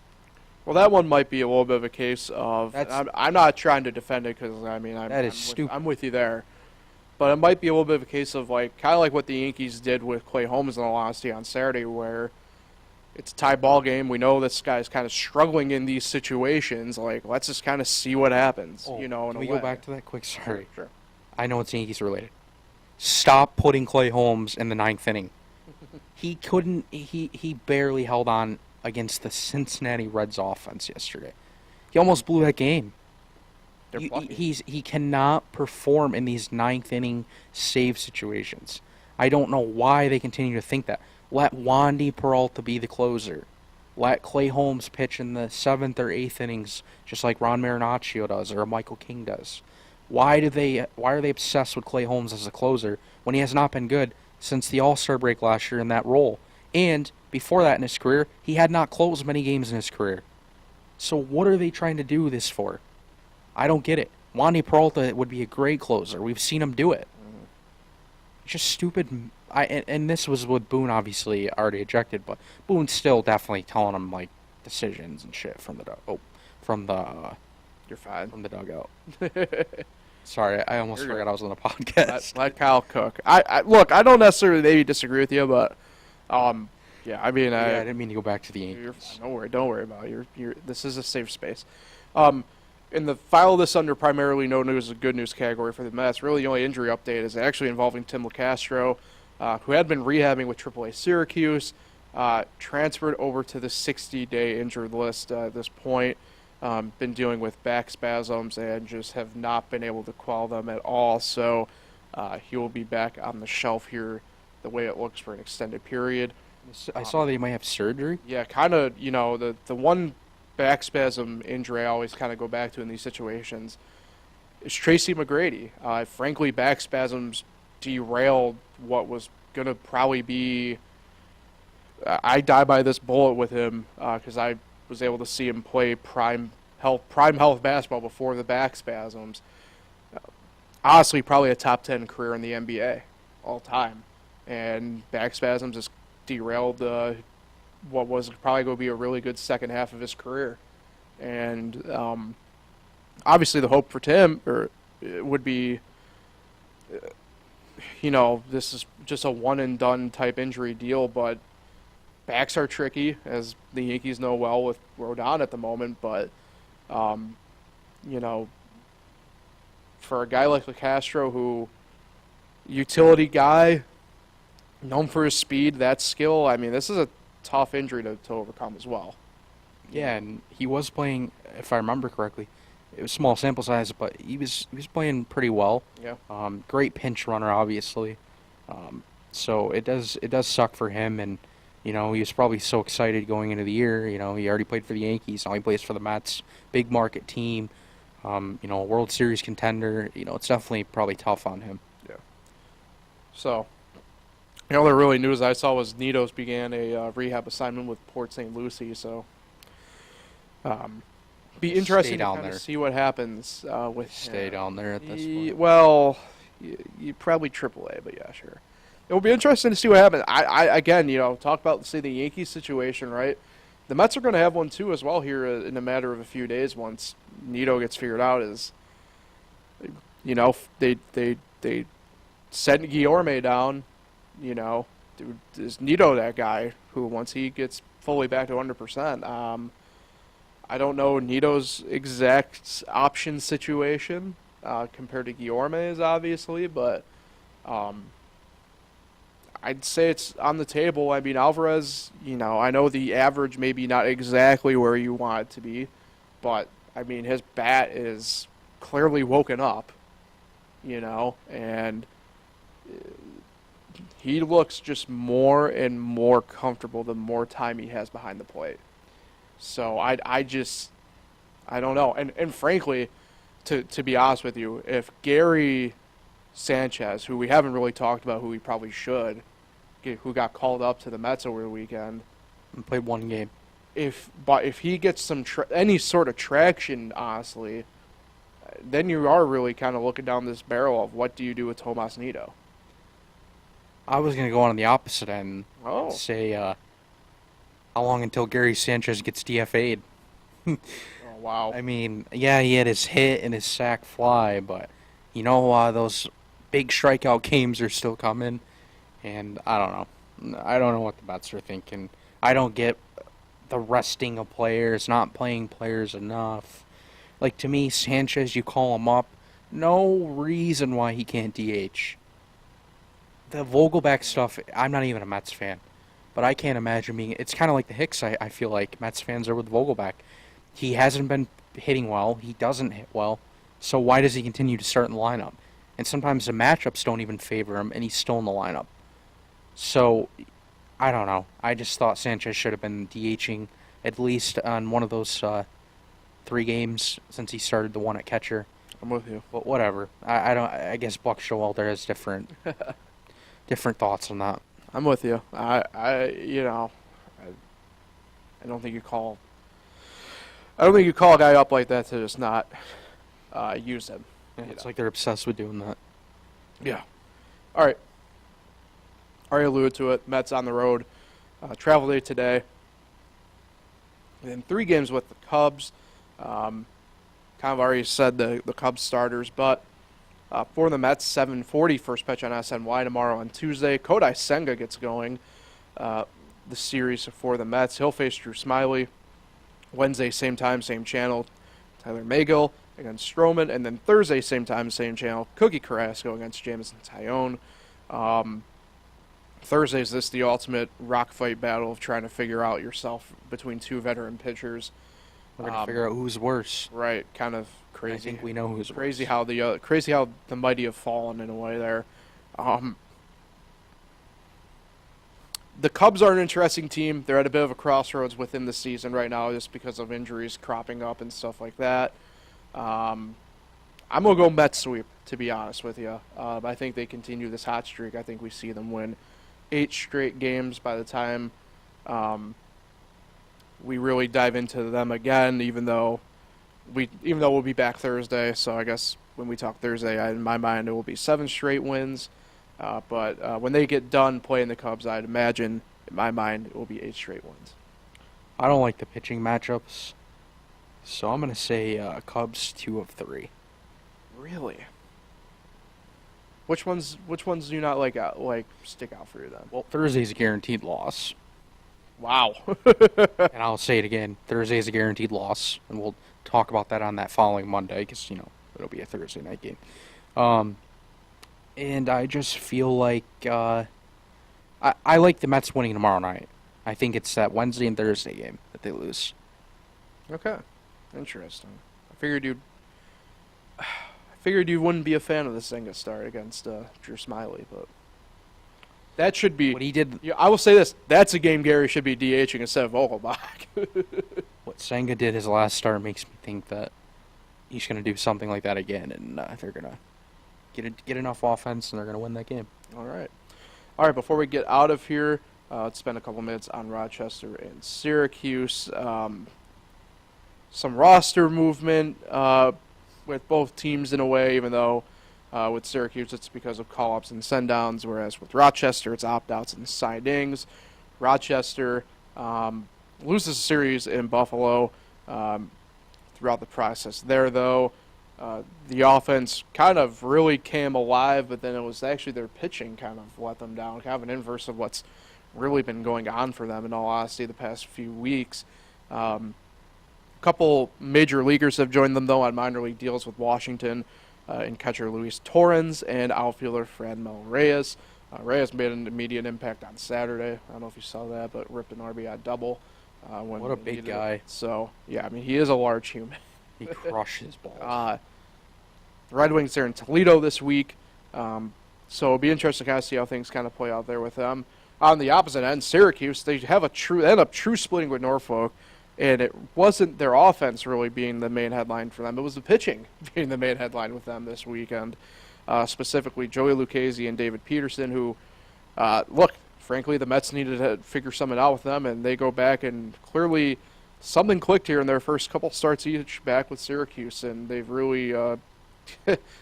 Well, that one might be a little bit of a case of. I'm not trying to defend it because stupid. I'm with you there, but it might be a little bit of a case of kind of like what the Yankees did with Clay Holmes in all honesty on Saturday, where it's a tie ball game. We know this guy's kind of struggling in these situations. Let's just kind of see what happens. Can we go back to that quick? Sorry. Sure. I know it's Yankees related. Stop putting Clay Holmes in the ninth inning. He couldn't. He barely held on against the Cincinnati Reds offense yesterday. He almost blew that game. He cannot perform in these ninth inning save situations. I don't know why they continue to think that. Let Wandy Peralta be the closer. Let Clay Holmes pitch in the 7th or 8th innings, just like Ron Marinaccio does or Michael King does. Why are they obsessed with Clay Holmes as a closer when he has not been good since the All-Star break last year in that role? And before that in his career, he had not closed many games in his career. So what are they trying to do this for? I don't get it. Wandy Peralta would be a great closer. We've seen him do it. It's just stupid. And this was with Boone obviously already ejected, but Boone's still definitely telling him decisions and shit from the You're fine. From the dugout. Sorry, I almost forgot I was on a podcast. Let Kyle cook. Look, I don't necessarily maybe disagree with you, but yeah, I mean, I didn't mean to go back to the Yankees. Don't worry about it. This is a safe space. In the file this under primarily no news is a good news category for the Mets. Really, the only injury update is actually involving Tim LeCastro, who had been rehabbing with AAA Syracuse, transferred over to the 60-day injured list at this point. Been dealing with back spasms and just have not been able to quell them at all. So he will be back on the shelf here, the way it looks, for an extended period. I saw that he might have surgery. Yeah, kind of. The one back spasm injury I always kind of go back to in these situations is Tracy McGrady. Frankly, back spasms derailed what was going to probably be. I die by this bullet with him because I was able to see him play prime health basketball before the back spasms. Honestly, probably a top 10 career in the NBA all time, and back spasms just derailed what was probably going to be a really good second half of his career. And obviously, the hope for Tim would be, this is just a one and done type injury deal, but backs are tricky, as the Yankees know well with Rodon at the moment, but, for a guy like LeCastro, who, utility guy, known for his speed, that skill, I mean, this is a tough injury to overcome as well. Yeah, and he was playing, if I remember correctly, it was small sample size, but he was playing pretty well. Yeah. Great pinch runner, obviously. So it does suck for him, and he was probably so excited going into the year. He already played for the Yankees. Now he plays for the Mets, big market team. A World Series contender. It's definitely probably tough on him. Yeah. So, the other really news I saw was Nitos began a rehab assignment with Port St. Lucie. So, be interesting to kind of see what happens with him. Stay down there at this point. Well, you probably AAA, but yeah, sure. It will be interesting to see what happens. I again, talk about, say, the Yankees situation, right? The Mets are going to have one too as well here in a matter of a few days once Nito gets figured out. Is You know, they sent Guillorme down. You know, is Nito that guy who once he gets fully back to 100%? I don't know Nito's exact option situation compared to Guillorme's, obviously, but um, I'd say it's on the table. I mean, Alvarez, you know, I know the average maybe not exactly where you want it to be, but I mean, his bat is clearly woken up, you know, and he looks just more and more comfortable the more time he has behind the plate. So I don't know. And frankly, to be honest with you, if Gary Sanchez, who we haven't really talked about, who we probably should, who got called up to the Mets over the weekend, And played one game. if he gets some any sort of traction, honestly, then you are really kind of looking down this barrel of what do you do with Tomas Nido? I was going to go on the opposite end. Oh. Say, how long until Gary Sanchez gets DFA'd? Oh, wow. I mean, yeah, he had his hit and his sack fly, but you know, those big strikeout games are still coming, and I don't know. I don't know what the Mets are thinking. I don't get the resting of players, not playing players enough. Like, to me, Sanchez, you call him up, no reason why he can't DH. The Vogelback stuff, I'm not even a Mets fan, but I can't imagine being. It's kind of like the Hicks, I feel like Mets fans are with Vogelback. He hasn't been hitting well. He doesn't hit well. So why does he continue to start in the lineup? And sometimes the matchups don't even favor him, and he's still in the lineup. So, I don't know. I just thought Sanchez should have been DHing at least on one of those 3 games since he started the one at catcher. I'm with you. But whatever. I don't. I guess Buck Showalter has different thoughts on that. I'm with you. You know, I don't think you call. I don't think you call a guy up like that to just not use him. Yeah, it's like they're obsessed with doing that. Yeah. All right. Already alluded to it. Mets on the road. Travel day today. And then 3 games with the Cubs. Kind of already said the Cubs starters, but for the Mets, 7:40 first pitch on SNY tomorrow on Tuesday. Kodai Senga gets going. The series for the Mets. He'll face Drew Smiley. Wednesday, same time, same channel. Tyler Megill against Stroman. And then Thursday, same time, same channel. Cookie Carrasco against Jameson Tyone. Thursday is this the ultimate rock fight battle of trying to figure out yourself between 2 veteran pitchers. We're going to figure out who's worse. Right, kind of crazy. I think we know who's crazy worse. Crazy how the mighty have fallen in a way there. The Cubs are an interesting team. They're at a bit of a crossroads within the season right now just because of injuries cropping up and stuff like that. I'm going to go Mets sweep, to be honest with you. I think they continue this hot streak. I think we see them win 8 straight games by the time we really dive into them again, even though we'll be back Thursday. So I guess when we talk Thursday, in my mind, it will be 7 straight wins. But when they get done playing the Cubs, I'd imagine, in my mind, it will be 8 straight wins. I don't like the pitching matchups, so I'm going to say Cubs 2 of 3. Really? Which ones do you not like stick out for you then? Well, Thursday's a guaranteed loss. Wow. And I'll say it again. Thursday's a guaranteed loss, and we'll talk about that on that following Monday because, it'll be a Thursday night game. And I just feel like I like the Mets winning tomorrow night. I think it's that Wednesday and Thursday game that they lose. Okay. Interesting. I figured you wouldn't be a fan of the Senga start against Drew Smiley, but that should be What he did, Yeah, I will say this. That's a game Gary should be DHing instead of Vogelbach. what Senga did his last start makes me think that he's going to do something like that again, and they're going to get enough offense, and they're going to win that game. All right. Before we get out of here, let's spend a couple minutes on Rochester and Syracuse. Some roster movement with both teams in a way, even though with Syracuse it's because of call-ups and send-downs, whereas with Rochester it's opt-outs and signings. Rochester loses a series in Buffalo throughout the process there, though. The offense kind of really came alive, but then it was actually their pitching kind of let them down, kind of an inverse of what's really been going on for them in all honesty the past few weeks. A couple major leaguers have joined them, though, on minor league deals with Washington, in catcher Luis Torrens and outfielder Franmil Reyes. Reyes made an immediate impact on Saturday. I don't know if you saw that, but ripped an RBI double. What a big guy. It. So, yeah, I mean, he is a large human. He crushes balls. The Red Wings are in Toledo this week, so it'll be interesting to kind of see how things kind of play out there with them. On the opposite end, Syracuse, they end up true splitting with Norfolk, and it wasn't their offense really being the main headline for them. It was the pitching being the main headline with them this weekend, specifically Joey Lucchesi and David Peterson, who, look, frankly, the Mets needed to figure something out with them, and they go back and clearly something clicked here in their first couple starts each back with Syracuse, and they've really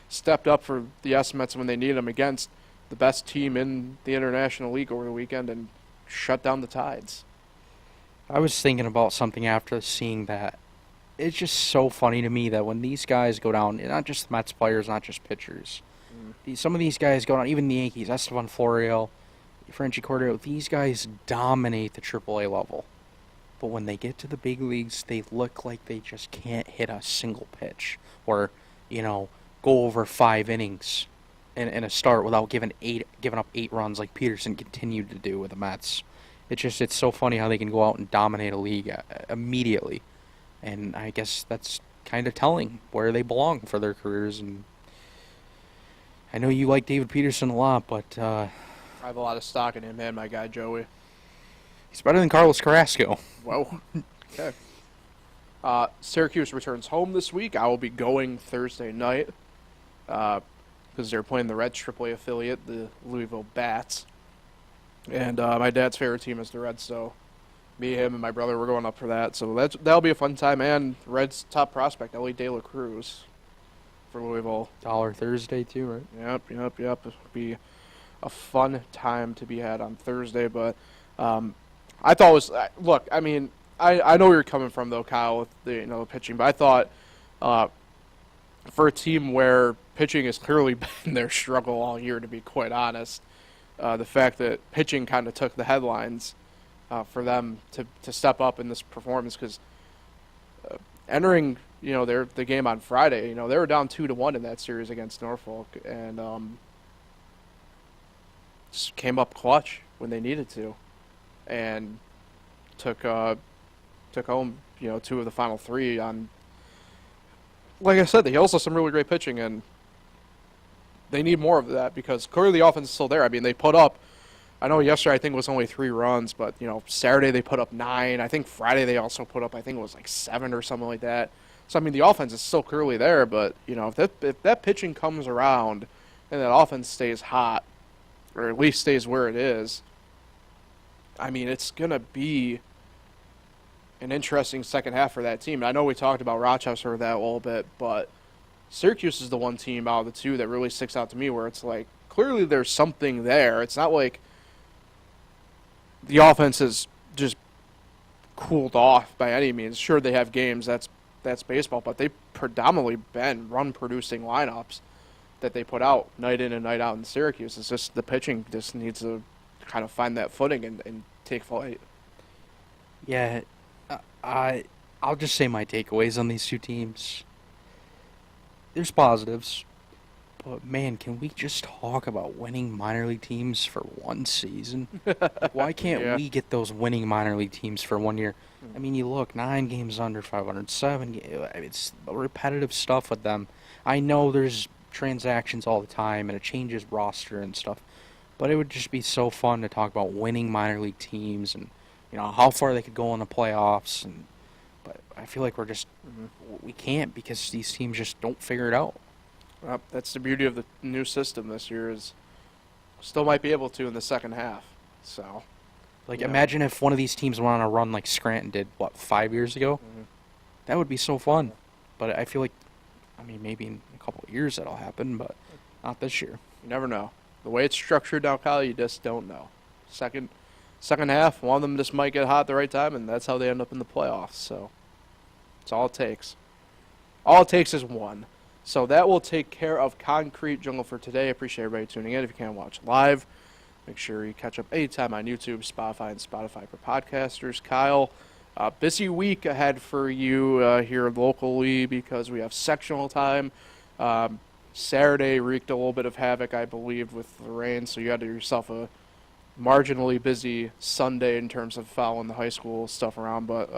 stepped up for the S-Mets when they need them against the best team in the International League over the weekend and shut down the Tides. I was thinking about something after seeing that. It's just so funny to me that when these guys go down, not just Mets players, not just pitchers, some of these guys go down, even the Yankees, Esteban Florial, Frenchie Cordero, these guys dominate the AAA level. But when they get to the big leagues, they look like they just can't hit a single pitch or, go over 5 innings in a start without giving up 8 runs like Peterson continued to do with the Mets. It's so funny how they can go out and dominate a league immediately. And I guess that's kind of telling where they belong for their careers. And I know you like David Peterson a lot, but I have a lot of stock in him, man, my guy Joey. He's better than Carlos Carrasco. Whoa. Okay. Syracuse returns home this week. I will be going Thursday night because they're playing the Reds AAA affiliate, the Louisville Bats. And my dad's favorite team is the Reds, so me, him, and my brother, we're going up for that. So that'll be a fun time. And Reds' top prospect, Ellie De La Cruz, for Louisville. Dollar Thursday, too, right? Yep. It'll be a fun time to be had on Thursday. But I thought it was look. I mean, I know where you're coming from, though, Kyle, with the pitching. But I thought for a team where pitching has clearly been their struggle all year, to be quite honest, the fact that pitching kind of took the headlines for them to step up in this performance, because entering the game on Friday, they were down 2-1 in that series against Norfolk, and just came up clutch when they needed to, and took home 2 of the final 3 on. Like I said, they also some really great pitching, and they need more of that because clearly the offense is still there. I mean, they put up, I know yesterday I think it was only 3 runs, but, Saturday they put up 9. I think Friday they also put up, I think it was like 7 or something like that. So, I mean, the offense is still clearly there, but, if that pitching comes around and that offense stays hot, or at least stays where it is, I mean, it's going to be an interesting second half for that team. I know we talked about Rochester that a little bit, but Syracuse is the one team out of the 2 that really sticks out to me where it's like, clearly there's something there. It's not like the offense has just cooled off by any means. Sure, they have games, that's baseball, but they've predominantly been run-producing lineups that they put out night in and night out in Syracuse. It's just the pitching just needs to kind of find that footing and take flight. Yeah, I'll just say my takeaways on these 2 teams. There's positives, but man, can we just talk about winning minor league teams for one season? Like, why can't we get those winning minor league teams for 1 year? I mean, you look, 9 games under 500, 7. It's repetitive stuff with them. I know there's transactions all the time, and it changes roster and stuff, but it would just be so fun to talk about winning minor league teams and how far they could go in the playoffs. But I feel like we can't because these teams just don't figure it out. Well, that's the beauty of the new system this year is still might be able to in the second half. So, imagine if one of these teams went on a run like Scranton did, 5 years ago? Mm-hmm. That would be so fun. But I feel like, maybe in a couple of years that'll happen, but not this year. You never know. The way it's structured now, Kyle, you just don't know. Second half, one of them just might get hot at the right time, and that's how they end up in the playoffs. So, it's all it takes. All it takes is one. So that will take care of Concrete Jungle for today. I appreciate everybody tuning in. If you can't watch live, make sure you catch up anytime on YouTube, Spotify, and Spotify for podcasters. Kyle, busy week ahead for you here locally because we have sectional time. Saturday wreaked a little bit of havoc, I believe, with the rain, so you had yourself a marginally busy Sunday in terms of following the high school stuff around. But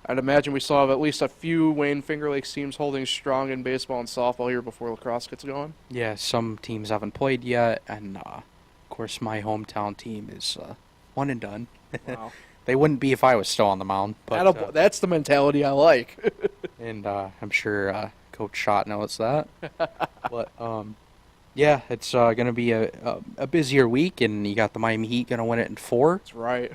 I'd imagine we still have at least a few Wayne Finger Lakes teams holding strong in baseball and softball here before lacrosse gets going. Yeah, some teams haven't played yet, and of course my hometown team is one and done. Wow. They wouldn't be if I was still on the mound. But That's the mentality I like. and I'm sure Coach Schott knows that. But yeah, it's going to be a busier week, and you got the Miami Heat going to win it in 4. That's right.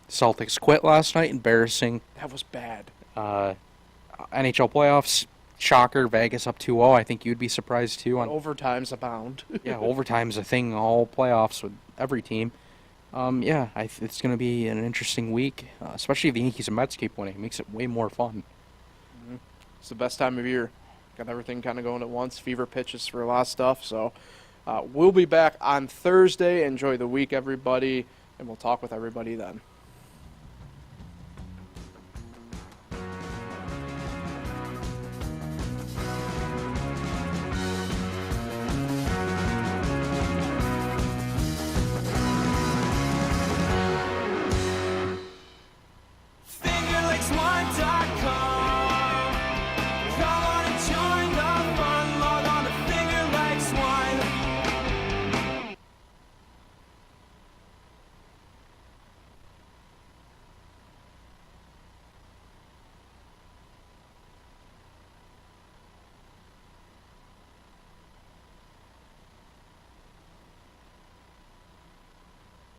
Celtics quit last night, embarrassing. That was bad. NHL playoffs, shocker, Vegas up 2-0. I think you'd be surprised too. Overtime's abound. Yeah, overtime's a thing all playoffs with every team. Yeah, it's going to be an interesting week, especially if the Yankees and Mets keep winning. It makes it way more fun. Mm-hmm. It's the best time of year. Got everything kind of going at once. Fever pitches for a lot of stuff. So we'll be back on Thursday. Enjoy the week, everybody, and we'll talk with everybody then.